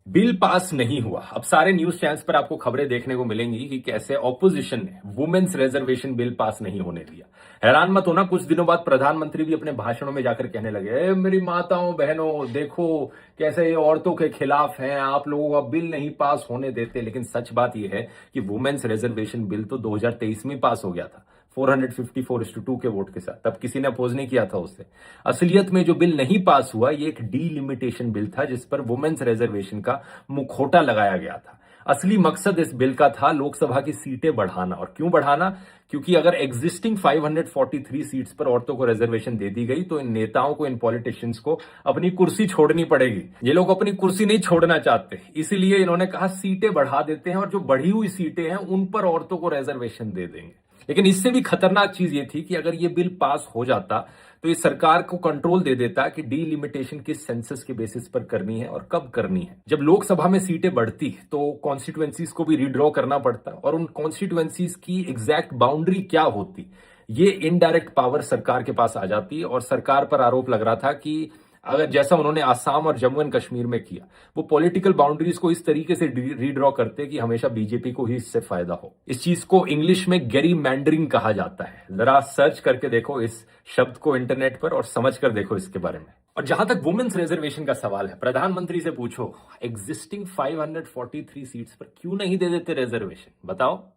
Bill pass नहीं हुआ। अब सारे न्यूज चैनल्स पर आपको खबरें देखने को मिलेंगी कि कैसे ऑपोजिशन ने वुमेन्स रिजर्वेशन बिल पास नहीं होने दिया। हैरान मत होना, कुछ दिनों बाद प्रधानमंत्री भी अपने भाषणों में जाकर कहने लगे, मेरी माताओं बहनों देखो कैसे ये औरतों के खिलाफ हैं, आप लोगों का बिल नहीं पास होने देते। लेकिन सच बात यह है कि वुमेन्स रिजर्वेशन बिल तो 2023 में पास हो गया था 454:2 के वोट के साथ। तब किसी ने अपोज नहीं किया था उससे। असलियत में जो बिल नहीं पास हुआ ये एक डीलिमिटेशन बिल था जिस पर वुमेन्स रिजर्वेशन का मुखौटा लगाया गया था। असली मकसद इस बिल का था लोकसभा की सीटें बढ़ाना। और क्यों बढ़ाना? क्योंकि अगर एग्जिस्टिंग 543 सीट्स पर औरतों को रिजर्वेशन दे दी गई तो इन नेताओं को, इन पॉलिटिशियंस को अपनी कुर्सी छोड़नी पड़ेगी। ये लोग अपनी कुर्सी नहीं छोड़ना चाहते, इसीलिए इन्होंने कहा सीटें बढ़ा देते हैं और जो बढ़ी हुई सीटें हैं उन पर औरतों को रिजर्वेशन दे देंगे। लेकिन इससे भी खतरनाक चीज ये थी कि अगर ये बिल पास हो जाता तो ये सरकार को कंट्रोल दे देता कि डीलिमिटेशन किस सेंसस के बेसिस पर करनी है और कब करनी है। जब लोकसभा में सीटें बढ़ती तो कॉन्स्टिट्यूएंसीज को भी रिड्रॉ करना पड़ता और उन कॉन्स्टिट्यूएंसीज की एग्जैक्ट बाउंड्री क्या होती, ये इनडायरेक्ट पावर सरकार के पास आ जाती। और सरकार पर आरोप लग रहा था कि अगर जैसा उन्होंने आसाम और जम्मू एंड कश्मीर में किया, वो पॉलिटिकल बाउंड्रीज को इस तरीके से रीड्रॉ करते कि हमेशा बीजेपी को ही इससे फायदा हो। इस चीज को इंग्लिश में गेरीमैंडरिंग कहा जाता है। जरा सर्च करके देखो इस शब्द को इंटरनेट पर और समझ कर देखो इसके बारे में। और जहां तक वुमेन्स रिजर्वेशन का सवाल है, प्रधानमंत्री से पूछो एग्जिस्टिंग 543 सीट्स पर क्यों नहीं दे देते रिजर्वेशन, बताओ।